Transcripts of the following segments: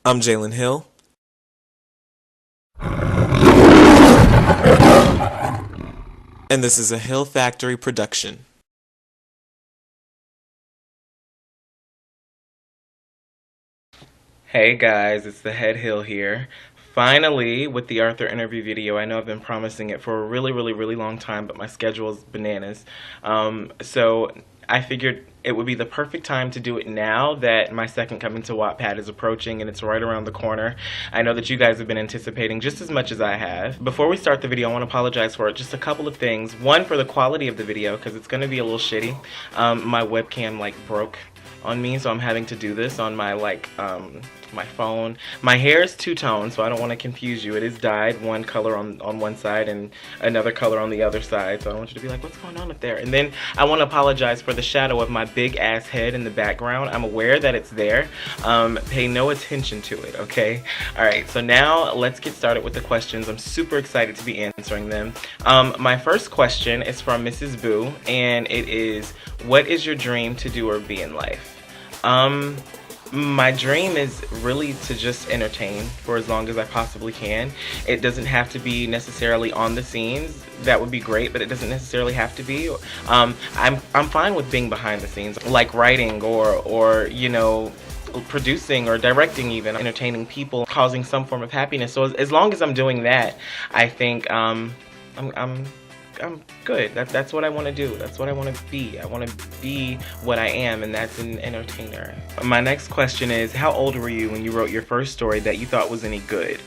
I'm Jaylen Hill. And this is a Hill Factory production. Hey guys, it's Theheadhill here. Finally, with the Arthur interview video. I know I've been promising it for a really long time, but my schedule is bananas. So I figured it would be the perfect time to do it now that my second coming to Wattpad is approaching and it's right around the corner. I know that you guys have been anticipating just as much as I have. Before we start the video, I want to apologize for just a couple of things. One, for the quality of the video, because it's going to be a little shitty. My webcam broke on me, so I'm having to do this on my my phone. My hair is two-tone, so I don't want to confuse you. It is dyed one color on one side and another color on the other side, so I don't want you to be like, what's going on up there? And then I want to apologize for the shadow of my big ass head in the background. I'm aware that it's there. Pay no attention to it, okay? Alright, so now let's get started with the questions. I'm super excited to be answering them. My first question is from Mrs. Boo, and it is, what is your dream to do or be in life? My dream is really to just entertain for as long as I possibly can. It doesn't have to be necessarily on the scenes. That would be great, but it doesn't necessarily have to be. I'm fine with being behind the scenes, like writing or you know, producing or directing, even entertaining people, causing some form of happiness. So as long as I'm doing that, I think I'm good. That's what I want to do. That's what I want to be. I want to be what I am, and that's an entertainer. My next question is, how old were you when you wrote your first story that you thought was any good?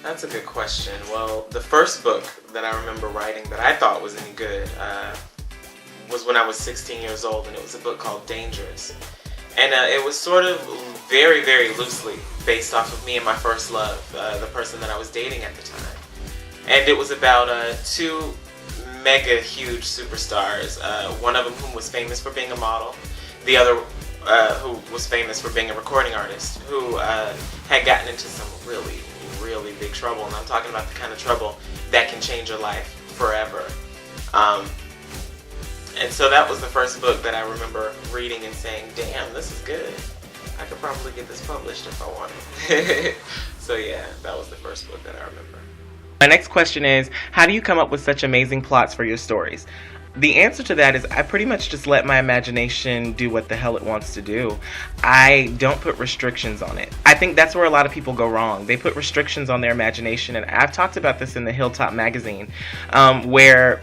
That's a good question. Well, the first book that I remember writing that I thought was any good was when I was 16 years old, and it was a book called Dangerous. And it was sort of very loosely based off of me and my first love, the person that I was dating at the time. And it was about two mega huge superstars, one of them who was famous for being a model, the other who was famous for being a recording artist, who had gotten into some really big trouble. And I'm talking about the kind of trouble that can change your life forever. And so that was the first book that I remember reading and saying, damn, this is good. I could probably get this published if I wanted. So yeah, that was the first book that I remember. My next question is, how do you come up with such amazing plots for your stories? The answer to that is I pretty much just let my imagination do what the hell it wants to do. I don't put restrictions on it. I think that's where a lot of people go wrong. They put restrictions on their imagination, and I've talked about this in the Hilltop magazine, where,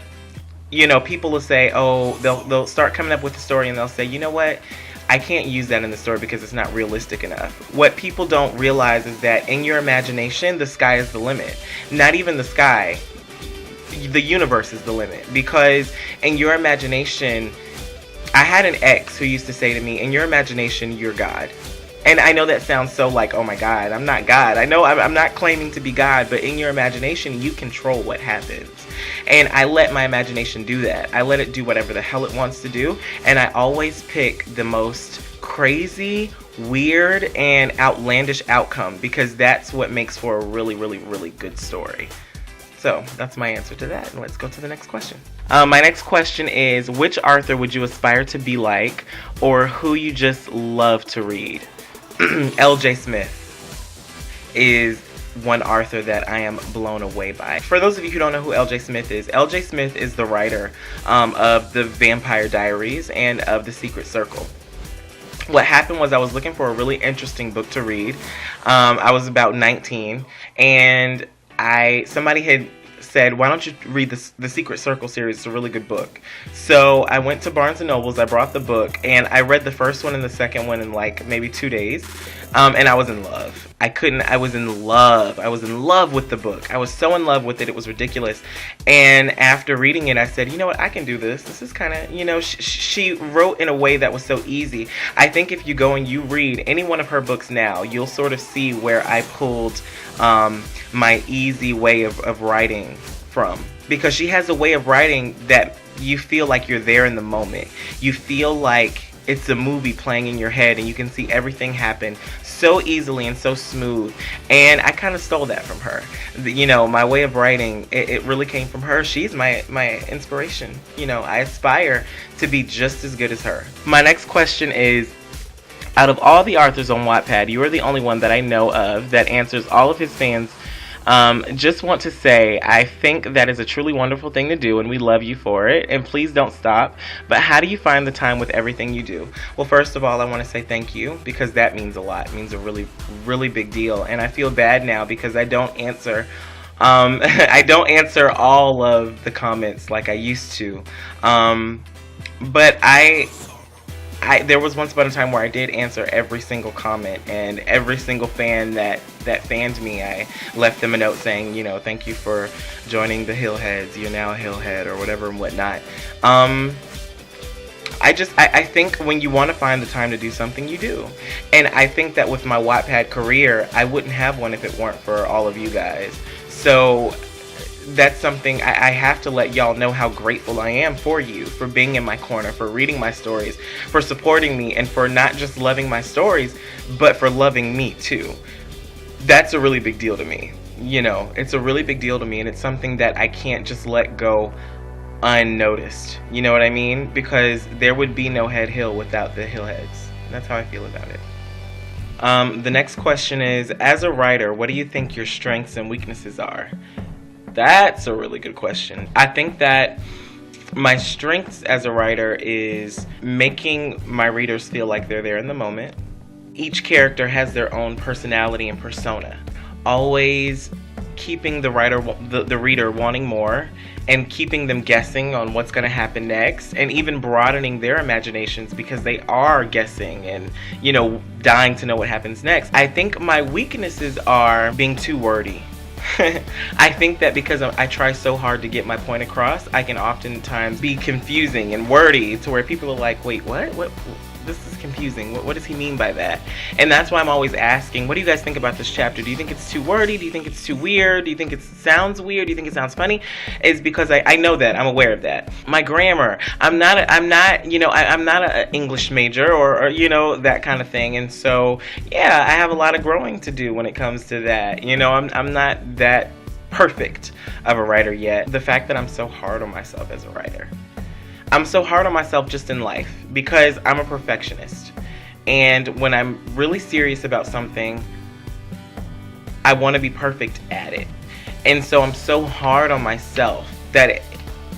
you know, people will say, oh, they'll start coming up with a story and they'll say, you know what? I can't use that in the story because it's not realistic enough. What people don't realize is that in your imagination, the sky is the limit. Not even the sky, the universe is the limit. Because in your imagination, I had an ex who used to say to me, in your imagination, you're God. And I know that sounds so like, oh my God, I'm not God. I know I'm not claiming to be God, but in your imagination, you control what happens. And I let my imagination do that. I let it do whatever the hell it wants to do. And I always pick the most crazy, weird, and outlandish outcome, because that's what makes for a really good story. So that's my answer to that. And let's go to the next question. My next question is, which Arthur would you aspire to be like, or who you just love to read? L.J. Smith is one Arthur that I am blown away by. For those of you who don't know who L.J. Smith is the writer of the Vampire Diaries and of The Secret Circle. What happened was I was looking for a really interesting book to read. I was about 19, and somebody had said, why don't you read the Secret Circle series? It's a really good book. So I went to Barnes & Noble's, I brought the book, and I read the first one and the second one in like maybe 2 days. And I was in love. I was in love with the book. I was so in love with it, it was ridiculous. And after reading it, I said, you know what, I can do this. This is kind of, you know, she wrote in a way that was so easy. I think if you go and you read any one of her books now, you'll sort of see where I pulled my easy way of writing from. Because she has a way of writing that you feel like you're there in the moment. You feel like it's a movie playing in your head, and you can see everything happen so easily and so smooth. And I kind of stole that from her. You know, my way of writing, it really came from her. She's my inspiration. You know, I aspire to be just as good as her. My next question is, Out of all the authors on Wattpad, you are the only one that I know of that answers all of his fans. Just want to say, I think that is a truly wonderful thing to do, and we love you for it, and please don't stop. But how do you find the time with everything you do? Well, first of all, I want to say thank you, because that means a lot. It means a really, really big deal, and I feel bad now because I don't answer I don't answer all of the comments like I used to. But there was once upon a time where I did answer every single comment, and every single fan that fanned me, I left them a note saying, thank you for joining the Hillheads, you're now a Hillhead, or whatever and whatnot. I think when you want to find the time to do something, you do. And I think that with my Wattpad career, I wouldn't have one if it weren't for all of you guys. So that's something I have to let y'all know how grateful I am for you, for being in my corner, for reading my stories, for supporting me, and for not just loving my stories, but for loving me too. That's a really big deal to me. It's a really big deal to me, and it's something that I can't just let go unnoticed. You know what I mean? Because there would be no Theheadhill without the Hillheads. That's how I feel about it. The next question is, as a writer, what do you think your strengths and weaknesses are? That's a really good question. I think that my strengths as a writer is making my readers feel like they're there in the moment. Each character has their own personality and persona. Always keeping the reader wanting more, and keeping them guessing on what's going to happen next, and even broadening their imaginations because they are guessing and, dying to know what happens next. I think my weaknesses are being too wordy. I think that because I try so hard to get my point across, I can oftentimes be confusing and wordy to where people are like, wait, what? This is confusing. What does he mean by that? And that's why I'm always asking, what do you guys think about this chapter? Do you think it's too wordy? Do you think it's too weird? Do you think it sounds weird? Do you think it sounds funny? It's because I know that. I'm aware of that. My grammar. I'm not an English major or that kind of thing. And so, yeah, I have a lot of growing to do when it comes to that. I'm not that perfect of a writer yet. The fact that I'm so hard on myself as a writer. I'm so hard on myself just in life because I'm a perfectionist. And when I'm really serious about something, I want to be perfect at it. And so I'm so hard on myself that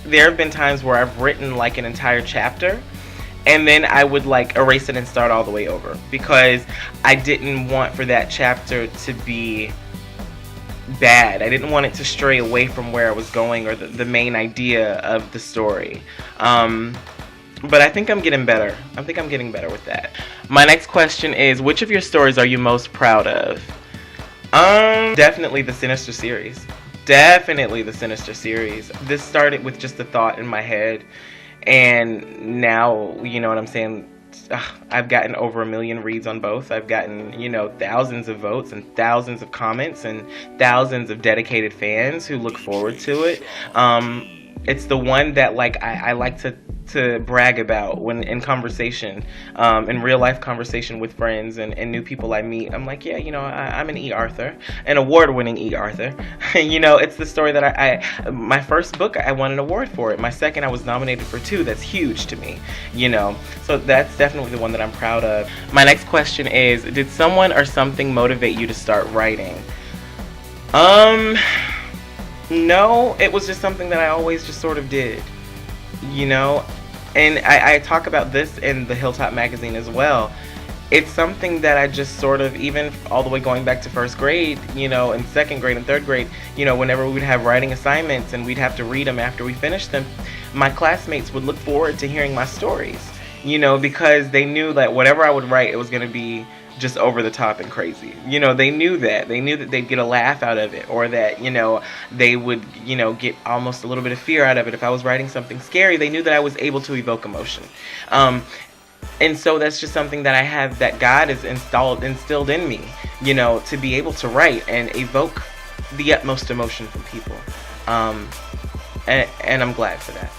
there have been times where I've written like an entire chapter and then I would like erase it and start all the way over because I didn't want for that chapter to be bad. I didn't want it to stray away from where I was going or the main idea of the story. But I think I'm getting better. I think I'm getting better with that. My next question is, which of your stories are you most proud of? Definitely the Sinister series. Definitely the Sinister series. This started with just a thought in my head, and now, you know what I'm saying, I've gotten over 1 million reads on both. I've gotten, thousands of votes and thousands of comments and thousands of dedicated fans who look forward to it. It's the one that I like to brag about when in conversation, in real life conversation with friends and new people I meet. I'm like, yeah, I'm an E. Arthur, an award-winning E. Arthur. It's the story that my first book, I won an award for it. My second, I was nominated for 2. That's huge to me, So that's definitely the one that I'm proud of. My next question is, did someone or something motivate you to start writing? No, it was just something that I always just sort of did, and I talk about this in the Hilltop magazine as well. It's something that I just sort of, even all the way going back to first grade, and second grade and third grade, whenever we'd have writing assignments and we'd have to read them after we finished them, my classmates would look forward to hearing my stories, because they knew that whatever I would write, it was going to be just over the top and crazy. They knew that they'd get a laugh out of it, or that, they would, get almost a little bit of fear out of it. If I was writing something scary, they knew that I was able to evoke emotion. And so that's just something that I have, that God has instilled in me, to be able to write and evoke the utmost emotion from people. And I'm glad for that.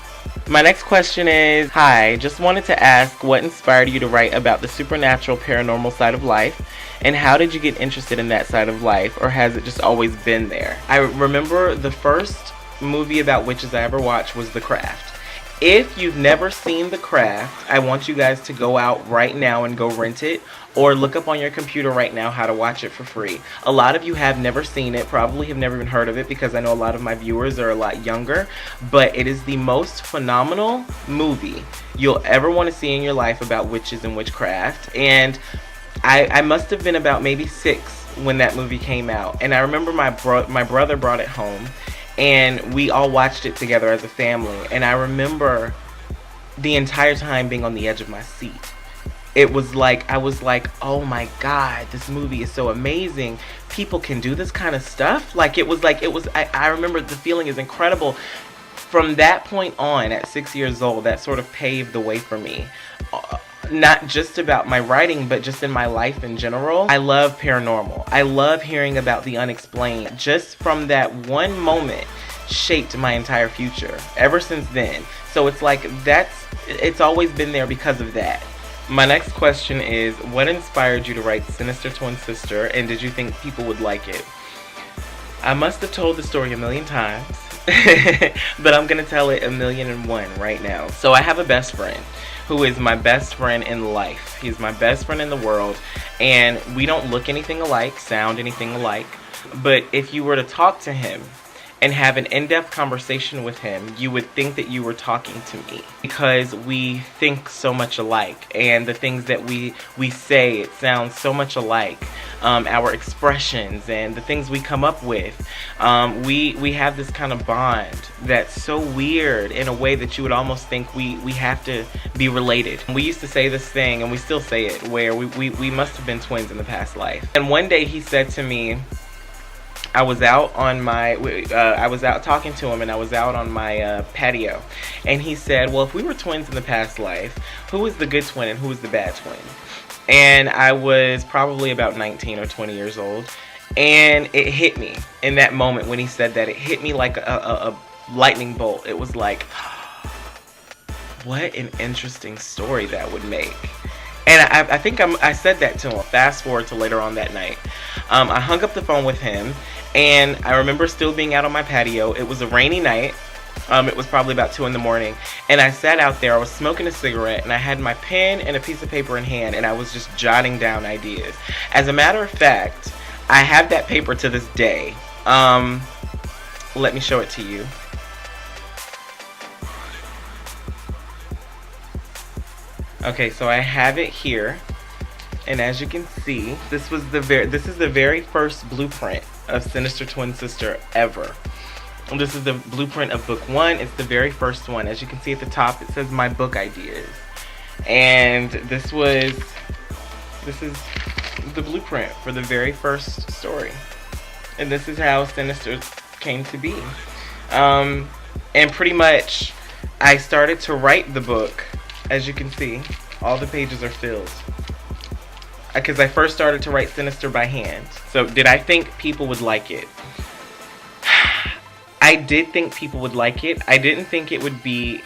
My next question is, hi, just wanted to ask what inspired you to write about the supernatural paranormal side of life, and how did you get interested in that side of life, or has it just always been there? I remember the first movie about witches I ever watched was The Craft. If you've never seen The Craft, I want you guys to go out right now and go rent it, or look up on your computer right now how to watch it for free. A lot of you have never seen it, probably have never even heard of it, because I know a lot of my viewers are a lot younger, but it is the most phenomenal movie you'll ever want to see in your life about witches and witchcraft. And I must have been about maybe 6 when that movie came out, and I remember my brother brought it home, and we all watched it together as a family, and I remember the entire time being on the edge of my seat. It was like, I was like, oh my God, this movie is so amazing. People can do this kind of stuff. Like, I remember the feeling is incredible. From that point on, at 6 years old, that sort of paved the way for me. Not just about my writing, but just in my life in general. I love paranormal. I love hearing about the unexplained. Just from that one moment, shaped my entire future ever since then. So it's like, it's always been there because of that. My next question is, what inspired you to write Sinister Twin Sister, and did you think people would like it? I must have told the story a million times, but I'm gonna tell it 1,000,001 right now. So I have a best friend who is my best friend in life. He's my best friend in the world, and we don't look anything alike, sound anything alike, but if you were to talk to him and have an in-depth conversation with him, you would think that you were talking to me, because we think so much alike, and the things that we say, it sounds so much alike. Our expressions and the things we come up with, we have this kind of bond that's so weird in a way that you would almost think we have to be related. We used to say this thing, and we still say it, where we must have been twins in the past life. And one day he said to me, I was out talking to him, and I was out on my patio, and he said, well, if we were twins in the past life, who was the good twin and who was the bad twin? And I was probably about 19 or 20 years old, and it hit me in that moment when he said that. It hit me like a lightning bolt. It was like, what an interesting story that would make. And I think I said that to him. Fast forward to later on that night. I hung up the phone with him, and I remember still being out on my patio. It was a rainy night. It was probably about 2 in the morning. And I sat out there. I was smoking a cigarette, and I had my pen and a piece of paper in hand, and I was just jotting down ideas. As a matter of fact, I have that paper to this day. Let me show it to you. Okay, so I have it here, and as you can see, this is the very first blueprint of Sinister Twin Sister ever. And this is the blueprint of book 1. It's the very first one. As you can see at the top, it says my book ideas, and this is the blueprint for the very first story, and this is how Sinister came to be. And pretty much, I started to write the book. As you can see, all the pages are filled. Because I first started to write Sinister by hand. So did I think people would like it? I did think people would like it. I didn't think it would be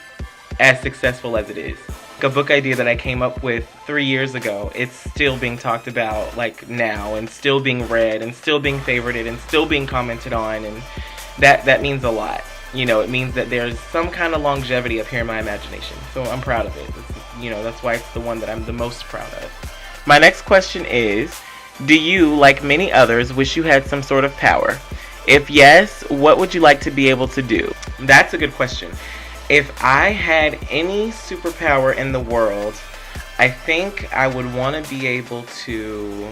as successful as it is. A book idea that I came up with 3 years ago, it's still being talked about like now, and still being read, and still being favorited, and still being commented on, and that means a lot. You know, it means that there's some kind of longevity up here in my imagination. So I'm proud of it. That's why it's the one that I'm the most proud of. My next question is, do you, like many others, wish you had some sort of power? If yes, what would you like to be able to do? That's a good question. If I had any superpower in the world, I think I would want to be able to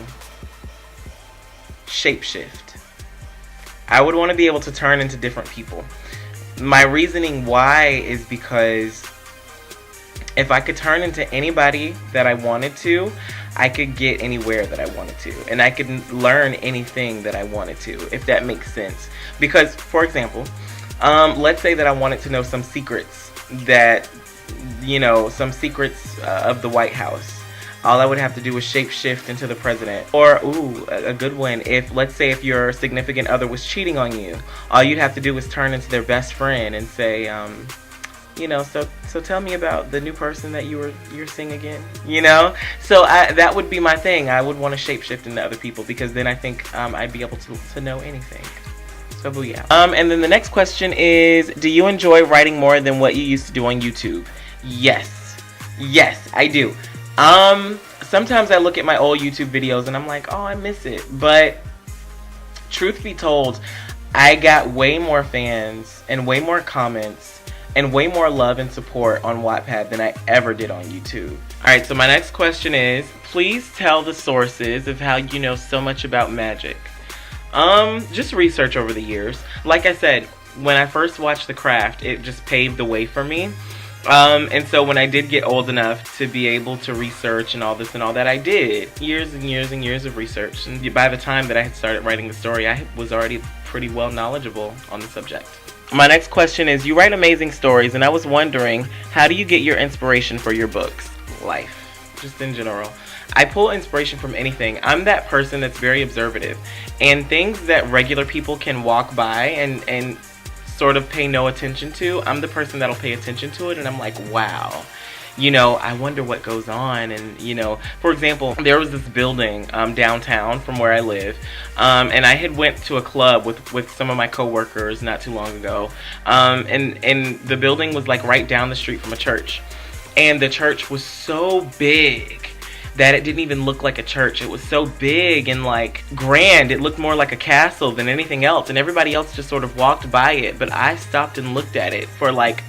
shapeshift. I would want to be able to turn into different people. My reasoning why is because if I could turn into anybody that I wanted to, I could get anywhere that I wanted to, and I could learn anything that I wanted to, if that makes sense. Because, for example, let's say that I wanted to know some secrets of the White House. All I would have to do was shapeshift into the president. Or, a good one, let's say if your significant other was cheating on you, all you'd have to do was turn into their best friend and say, so tell me about the new person that you're seeing again, So that would be my thing. I would want to shapeshift into other people, because then I think I'd be able to know anything. So booyah. And then the next question is, do you enjoy writing more than what you used to do on YouTube? Yes, I do. sometimes I look at my old YouTube videos and I'm like, oh, I miss it. But truth be told, I got way more fans and way more comments and way more love and support on Wattpad than I ever did on YouTube. Alright, so my next question is, please tell the sources of how you know so much about magic. Just research over the years. Like I said, when I first watched The Craft, it just paved the way for me. And so when I did get old enough to be able to research and all this and all that, I did. Years and years and years of research. And by the time that I had started writing the story, I was already pretty well knowledgeable on the subject. My next question is, you write amazing stories, and I was wondering, how do you get your inspiration for your books? Life, just in general. I pull inspiration from anything. I'm that person that's very observative, and things that regular people can walk by and sort of pay no attention to, I'm the person that'll pay attention to it, and I'm like, wow. You know, I wonder what goes on. And, you know, for example, there was this building downtown from where I live, and I had went to a club with some of my coworkers not too long ago, and the building was like right down the street from a church, and the church was so big that it didn't even look like a church. It was so big and like grand, it looked more like a castle than anything else, and everybody else just sort of walked by it, but I stopped and looked at it for like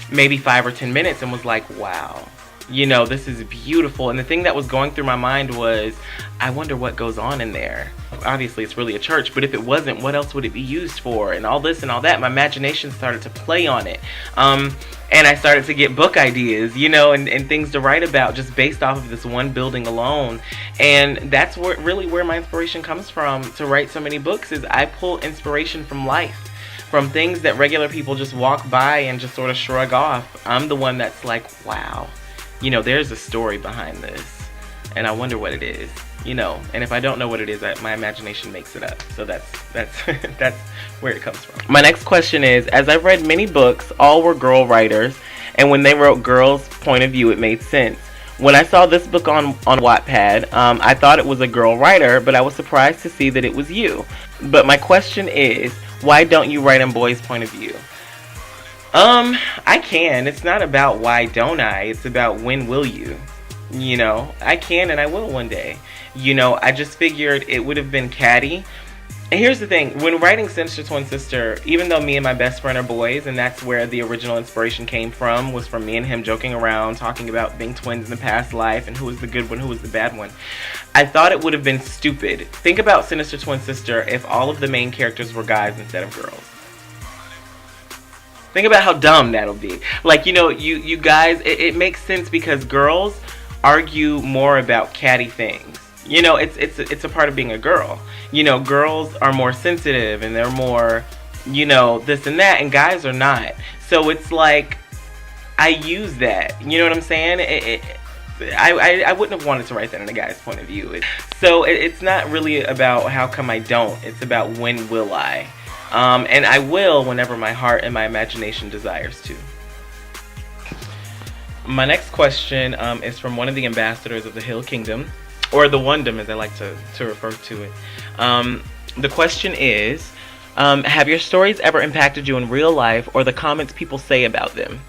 maybe 5 or 10 minutes and was like, wow, you know, this is beautiful. And the thing that was going through my mind was, I wonder what goes on in there. Obviously it's really a church, but if it wasn't, what else would it be used for? And all this and all that. My imagination started to play on it. And I started to get book ideas, you know, and things to write about just based off of this one building alone. And that's really where my inspiration comes from to write so many books, is I pull inspiration from life. From things that regular people just walk by and just sort of shrug off. I'm the one that's like, wow, you know, there's a story behind this, and I wonder what it is, you know. And if I don't know what it is, my imagination makes it up. So that's that's where it comes from. My next question is, as I've read many books, all were girl writers, and when they wrote girls' point of view, it made sense. When I saw this book on Wattpad, I thought it was a girl writer, but I was surprised to see that it was you. But my question is, why don't you write in boys' point of view? I can. It's not about why don't I. It's about when will you. You know, I can and I will one day. You know, I just figured it would have been catty. And here's the thing. When writing Sinister Twin Sister, even though me and my best friend are boys, and that's where the original inspiration came from, was from me and him joking around, talking about being twins in the past life and who was the good one, who was the bad one, I thought it would have been stupid. Think about Sinister Twin Sister if all of the main characters were guys instead of girls. Think about how dumb that'll be. Like, you know, you guys, it makes sense because girls argue more about catty things. You know, it's a part of being a girl. You know, girls are more sensitive and they're more, you know, this and that, and guys are not. So it's like, I use that. You know what I'm saying? I wouldn't have wanted to write that in a guy's point of view. So it's not really about how come I don't. It's about when will I. And I will whenever my heart and my imagination desires to. My next question is from one of the ambassadors of the Hill Kingdom, or the Wondom as I like to refer to it. The question is, have your stories ever impacted you in real life, or the comments people say about them?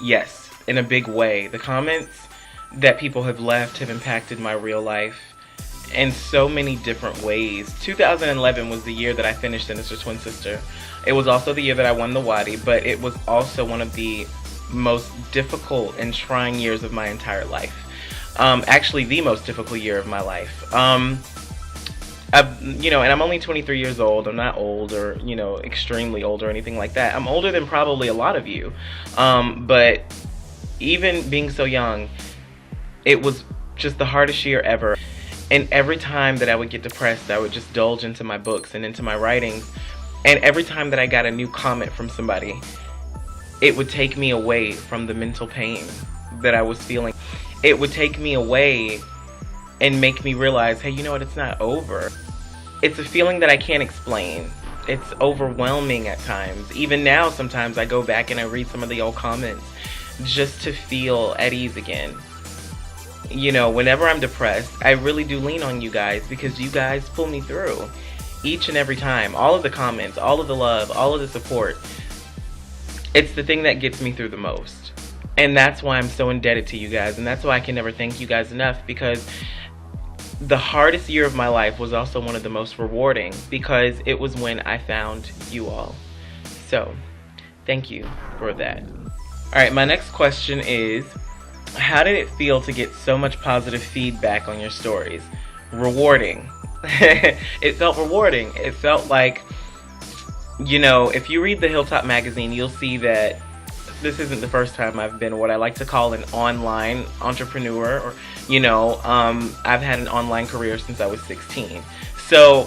Yes, in a big way. The comments that people have left have impacted my real life in so many different ways. 2011 was the year that I finished Sinister Twin Sister. It was also the year that I won the Waddy, but it was also one of the most difficult and trying years of my entire life. Actually, the most difficult year of my life. You know, and I'm only 23 years old. I'm not old or, you know, extremely old or anything like that. I'm older than probably a lot of you. But even being so young, it was just the hardest year ever. And every time that I would get depressed, I would just indulge into my books and into my writings. And every time that I got a new comment from somebody, it would take me away from the mental pain that I was feeling. It would take me away and make me realize, hey, you know what, it's not over. It's a feeling that I can't explain. It's overwhelming at times. Even now, sometimes I go back and I read some of the old comments just to feel at ease again. You know, whenever I'm depressed, I really do lean on you guys because you guys pull me through each and every time. All of the comments, all of the love, all of the support. It's the thing that gets me through the most. And that's why I'm so indebted to you guys, and that's why I can never thank you guys enough, because the hardest year of my life was also one of the most rewarding, because it was when I found you all. So, thank you for that. Alright, my next question is, how did it feel to get so much positive feedback on your stories? Rewarding. It felt rewarding. It felt like, you know, if you read the Hilltop magazine, you'll see that this isn't the first time I've been what I like to call an online entrepreneur, or, you know, I've had an online career since I was 16. So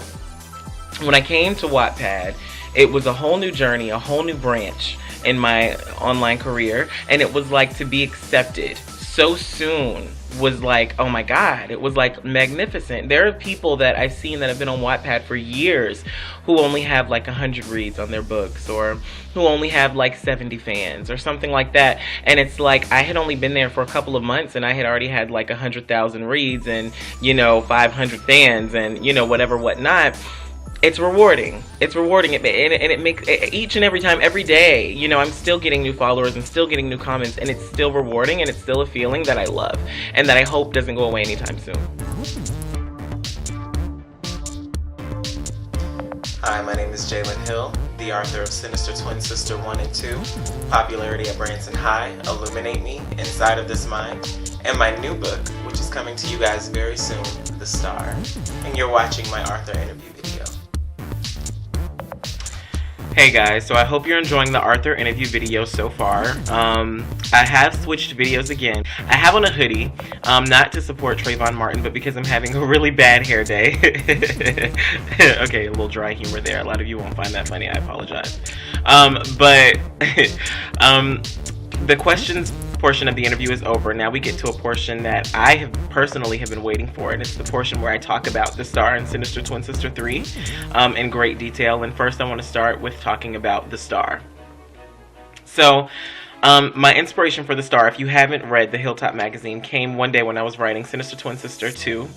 when I came to Wattpad, it was a whole new journey, a whole new branch in my online career, and it was like to be accepted so soon was like, oh my God, it was like magnificent. There are people that I've seen that have been on Wattpad for years who only have like 100 reads on their books, or who only have like 70 fans or something like that. And it's like, I had only been there for a couple of months and I had already had like 100,000 reads and, you know, 500 fans and, you know, whatever, whatnot. It's rewarding. It's rewarding, and it makes each and every time, every day, you know, I'm still getting new followers and still getting new comments, and it's still rewarding, and it's still a feeling that I love and that I hope doesn't go away anytime soon. Hi, my name is Jaylen Hill, the author of Sinister Twin Sister 1 and 2, Popularity at Branson High, Illuminate Me, Inside of This Mind, and my new book, which is coming to you guys very soon, The Star. And you're watching my Arthur interview video. Hey guys, so I hope you're enjoying the Arthur interview video so far. I have switched videos again. I have on a hoodie, not to support Trayvon Martin, but because I'm having a really bad hair day. Okay, a little dry humor there. A lot of you won't find that funny, I apologize. But the questions portion of the interview is over. Now we get to a portion that I have personally been waiting for, and it's the portion where I talk about The Star and Sinister Twin Sister 3 in great detail. And first I want to start with talking about The Star. So my inspiration for The Star, if you haven't read the Hilltop magazine, came one day when I was writing Sinister Twin Sister 2,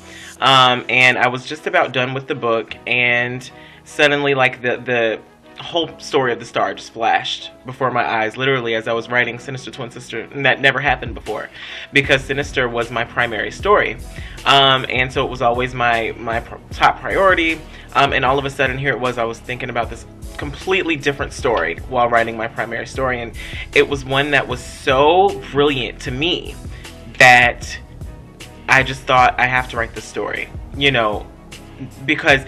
and I was just about done with the book, and suddenly like the whole story of The Star just flashed before my eyes, literally, as I was writing Sinister Twin Sister, and that never happened before, because Sinister was my primary story, and so it was always my top priority, and all of a sudden here it was, I was thinking about this completely different story while writing my primary story, and it was one that was so brilliant to me that I just thought, I have to write this story, you know, because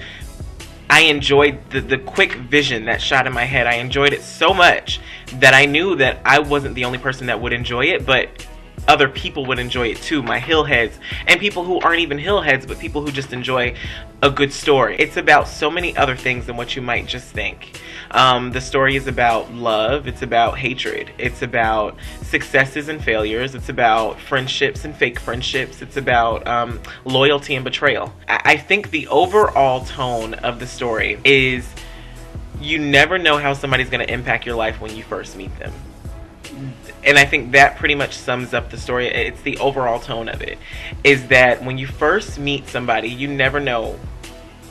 I enjoyed the quick vision that shot in my head. I enjoyed it so much that I knew that I wasn't the only person that would enjoy it, but other people would enjoy it too, my Hillheads, and people who aren't even Hillheads, but people who just enjoy a good story. It's about so many other things than what you might just think. The story is about love, it's about hatred, it's about successes and failures, it's about friendships and fake friendships, it's about loyalty and betrayal. I think the overall tone of the story is, you never know how somebody's going to impact your life when you first meet them. And I think that pretty much sums up the story. It's the overall tone of it, is that when you first meet somebody, you never know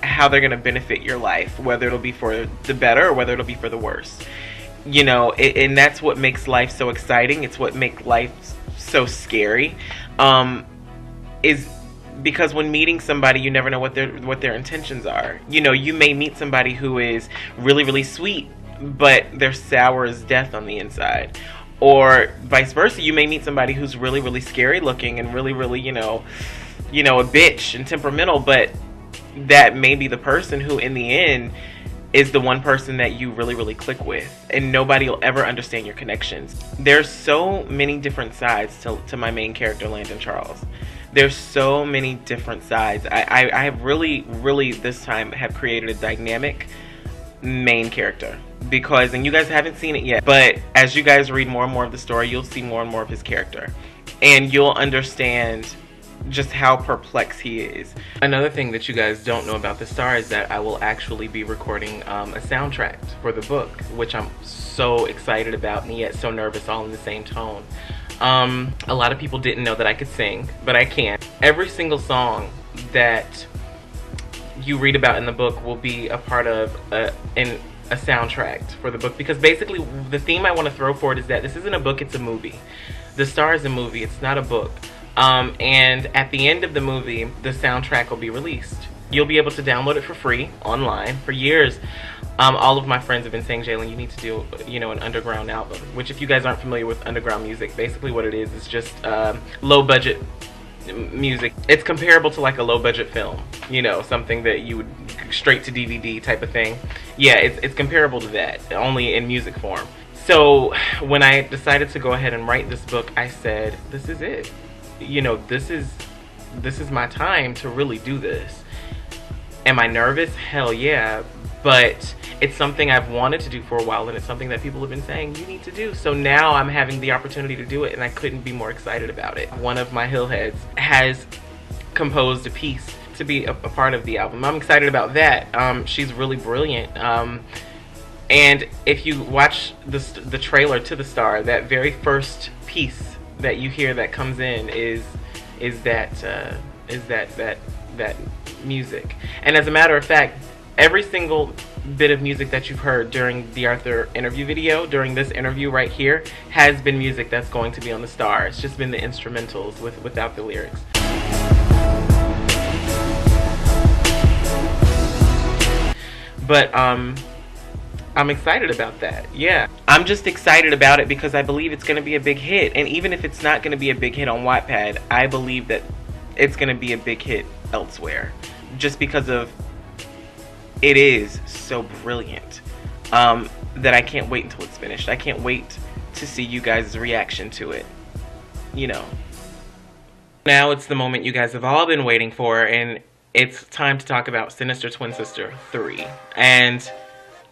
how they're going to benefit your life, whether it'll be for the better or whether it'll be for the worse. You know, and that's what makes life so exciting. It's what makes life so scary, is because when meeting somebody, you never know what their intentions are. You know, you may meet somebody who is really, really sweet, but they're sour as death on the inside. Or vice versa, you may meet somebody who's really, really scary looking and really, really, you know, a bitch and temperamental, but that may be the person who in the end is the one person that you really, really click with, and nobody will ever understand your connections. There's so many different sides to my main character, Landon Charles. There's so many different sides. I have really, really this time have created a dynamic main character, because, and you guys haven't seen it yet, but as you guys read more and more of the story, you'll see more and more of his character, and you'll understand just how perplexed he is. Another thing that you guys don't know about The Star is that I will actually be recording a soundtrack for the book, which I'm so excited about and yet so nervous, all in the same tone. A lot of people didn't know that I could sing, but I can. Every single song that you read about in the book will be a part of a soundtrack for the book, because basically the theme I want to throw for it is that this isn't a book, it's a movie. The Star is a movie, it's not a book. And at the end of the movie, the soundtrack will be released. You'll be able to download it for free online. For years, all of my friends have been saying, Jaylen, you need to do, an underground album. Which, if you guys aren't familiar with underground music, basically what it is just low budget music. It's comparable to like a low budget film, something that you would straight to DVD type of thing. Yeah, it's comparable to that, only in music form. So when I decided to go ahead and write this book, I said, this is it. This is my time to really do this. Am I nervous? Hell yeah. But it's something I've wanted to do for a while, and it's something that people have been saying you need to do. So now I'm having the opportunity to do it, and I couldn't be more excited about it. One of my hill heads has composed a piece to be a part of the album. I'm excited about that. She's really brilliant. And if you watch the trailer to The Star, that very first piece that you hear that comes in is that music. And as a matter of fact, every single bit of music that you've heard during the Arthur interview video, during this interview right here, has been music that's going to be on The Star. It's just been the instrumentals without the lyrics. But I'm excited about that. Yeah, I'm just excited about it because I believe it's going to be a big hit. And even if it's not going to be a big hit on Wattpad, I believe that it's going to be a big hit elsewhere, just because of it is so brilliant that I can't wait until it's finished. I can't wait to see you guys' reaction to it. Now it's the moment you guys have all been waiting for, and it's time to talk about Sinister Twin Sister 3. And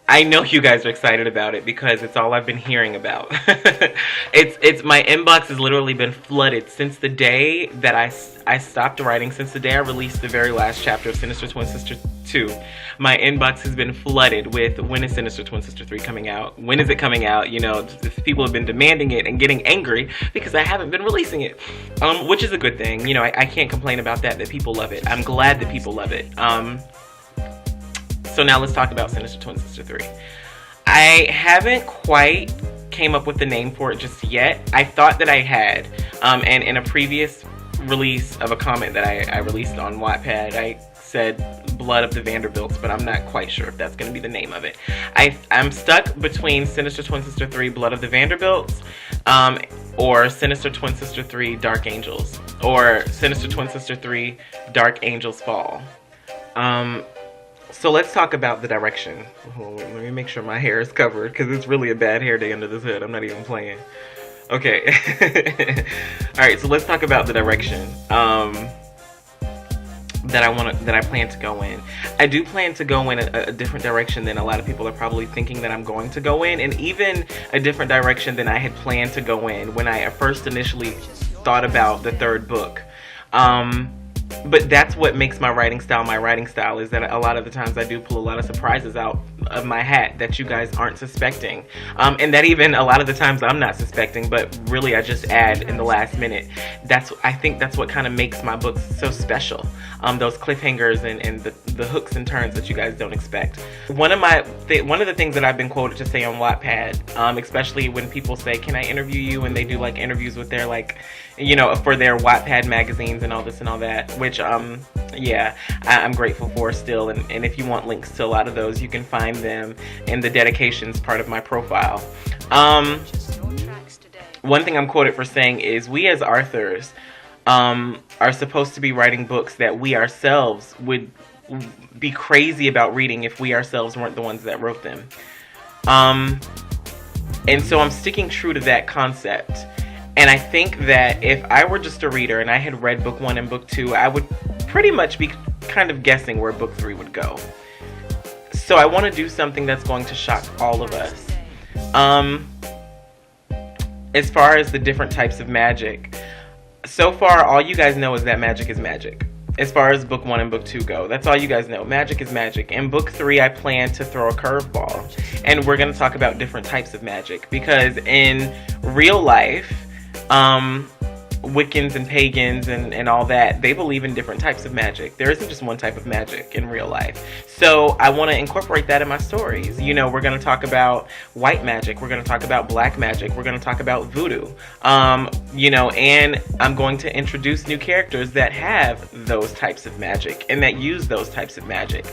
I know you guys are excited about it because it's all I've been hearing about. It's my inbox has literally been flooded since the day that I stopped writing, since the day I released the very last chapter of Sinister Twin Sister 2. My inbox has been flooded with, when is Sinister Twin Sister 3 coming out? When is it coming out? People have been demanding it and getting angry because I haven't been releasing it, which is a good thing. I can't complain about that people love it. I'm glad that people love it. So now let's talk about Sinister Twin Sister 3. I haven't quite came up with the name for it just yet. I thought that I had, and in a previous release of a comment that I released on Wattpad, I said Blood of the Vanderbilts, but I'm not quite sure if that's going to be the name of it. I'm stuck between Sinister Twin Sister 3 Blood of the Vanderbilts, or Sinister Twin Sister 3 Dark Angels, or Sinister Twin Sister 3 Dark Angels Fall. So let's talk about the direction. Let me make sure my hair is covered because it's really a bad hair day under this hood. I'm not even playing. Okay. Alright, so let's talk about the direction that I plan to go in. I do plan to go in a different direction than a lot of people are probably thinking that I'm going to go in, and even a different direction than I had planned to go in when I first initially thought about the third book. But that's what makes my writing style, is that a lot of the times I do pull a lot of surprises out of my hat that you guys aren't suspecting. And that even a lot of the times I'm not suspecting, but really I just add in the last minute. I think that's what kind of makes my books so special. Those cliffhangers and the hooks and turns that you guys don't expect. One of the things that I've been quoted to say on Wattpad, especially when people say, can I interview you? And they do like interviews with their for their Wattpad magazines and all this and all that, which yeah, I'm grateful for still, and if you want links to a lot of those, you can find them in the dedications part of my profile. One thing I'm quoted for saying is, we as authors are supposed to be writing books that we ourselves would be crazy about reading if we ourselves weren't the ones that wrote them. And so I'm sticking true to that concept. And I think that if I were just a reader and I had read book 1 and book 2, I would pretty much be kind of guessing where book 3 would go. So I want to do something that's going to shock all of us. As far as the different types of magic, so far all you guys know is that magic is magic. As far as book 1 and book 2 go, that's all you guys know. Magic is magic. In book 3, I plan to throw a curveball, and we're going to talk about different types of magic, because in real life, Wiccans and pagans and all that, they believe in different types of magic. There isn't just one type of magic in real life. So I want to incorporate that in my stories. You know, we're going to talk about white magic. We're going to talk about black magic. We're going to talk about voodoo. You know, and I'm going to introduce new characters that have those types of magic and that use those types of magic.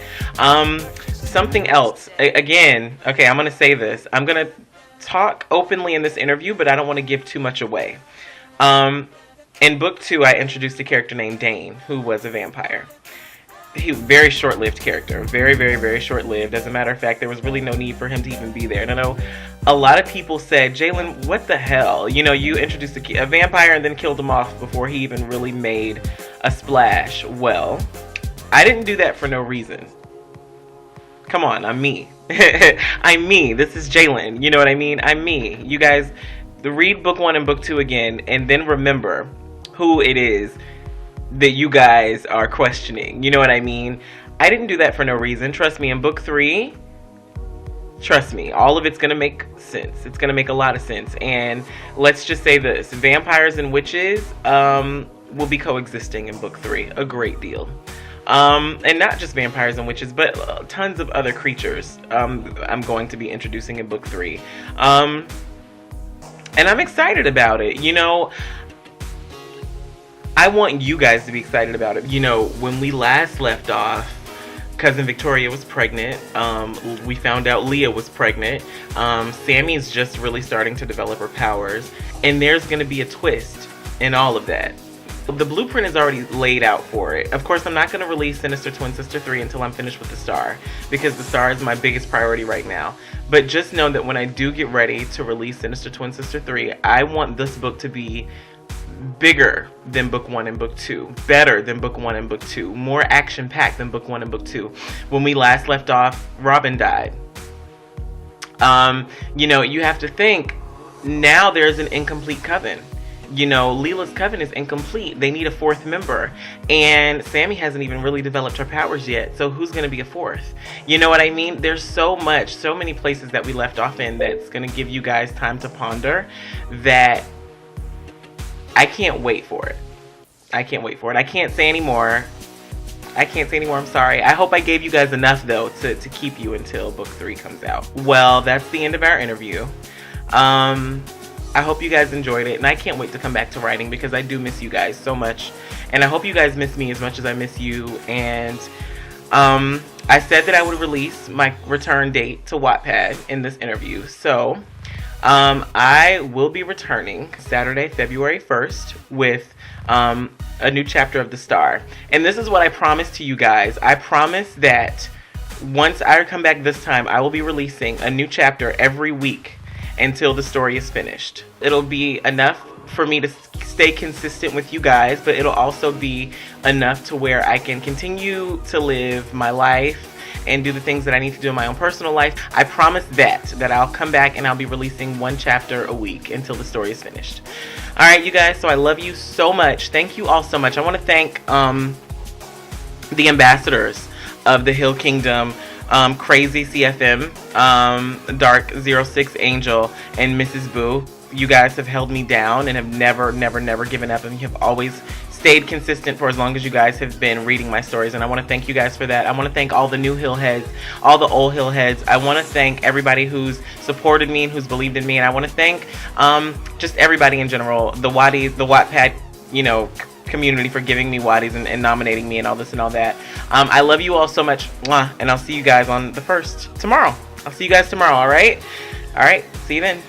Something else, again, okay, I'm going to say this. I'm going to talk openly in this interview, but I don't want to give too much away. In book 2, I introduced a character named Dane, who was a vampire. He very short-lived character, very, very, very short-lived. As a matter of fact, there was really no need for him to even be there. And I know a lot of people said, Jaylen, what the hell? You know, you introduced a vampire and then killed him off before he even really made a splash. Well, I didn't do that for no reason. Come on, I'm me. I'm me. This is Jaylen. You know what I mean? I'm me. You guys, read book 1 and book 2 again, and then remember who it is that you guys are questioning. You know what I mean? I didn't do that for no reason. Trust me, in book 3, trust me, all of it's going to make sense. It's going to make a lot of sense. And let's just say this. Vampires and witches will be coexisting in book 3 a great deal. And not just vampires and witches, but tons of other creatures I'm going to be introducing in book 3. And I'm excited about it. You know, I want you guys to be excited about it. You know, when we last left off, Cousin Victoria was pregnant. We found out Leah was pregnant. Sammy's just really starting to develop her powers. And there's going to be a twist in all of that. The blueprint is already laid out for it. Of course, I'm not going to release Sinister Twin Sister 3 until I'm finished with the Star, because the Star is my biggest priority right now. But just know that when I do get ready to release Sinister Twin Sister 3, I want this book to be bigger than book 1 and book 2, better than book 1 and book 2, more action-packed than book 1 and book 2. When we last left off, Robin died. You know, you have to think, now there's an incomplete coven. You know, Leela's coven is incomplete. They need a 4th member. And Sammy hasn't even really developed her powers yet. So who's going to be a 4th? You know what I mean? There's so many places that we left off in that's going to give you guys time to ponder, that I can't wait for it. I can't wait for it. I can't say anymore. I'm sorry. I hope I gave you guys enough, though, to keep you until book 3 comes out. Well, that's the end of our interview. I hope you guys enjoyed it, and I can't wait to come back to writing, because I do miss you guys so much, and I hope you guys miss me as much as I miss you. And I said that I would release my return date to Wattpad in this interview, so I will be returning Saturday, February 1st with a new chapter of The Star. And this is what I promised to you guys. I promise that once I come back this time, I will be releasing a new chapter every week until the story is finished. It'll be enough for me to stay consistent with you guys, but it'll also be enough to where I can continue to live my life and do the things that I need to do in my own personal life. I promise that I'll come back and I'll be releasing 1 chapter a week until the story is finished. Alright, you guys, so I love you so much. Thank you all so much. I want to thank the ambassadors of the Hill Kingdom, Crazy CFM, Dark 06 Angel, and Mrs. Boo. You guys have held me down and have never given up, and you have always stayed consistent for as long as you guys have been reading my stories, and I want to thank you guys for that. I want to thank all the new Hill heads, all the old Hill heads. I want to thank everybody who's supported me and who's believed in me, and I want to thank just everybody in general, the Waddies, the Wattpad, you know, community, for giving me Waddies and nominating me and all this and all that. I love you all so much, and I'll see you guys on the 1st tomorrow. I'll see you guys tomorrow, alright? Alright, see you then.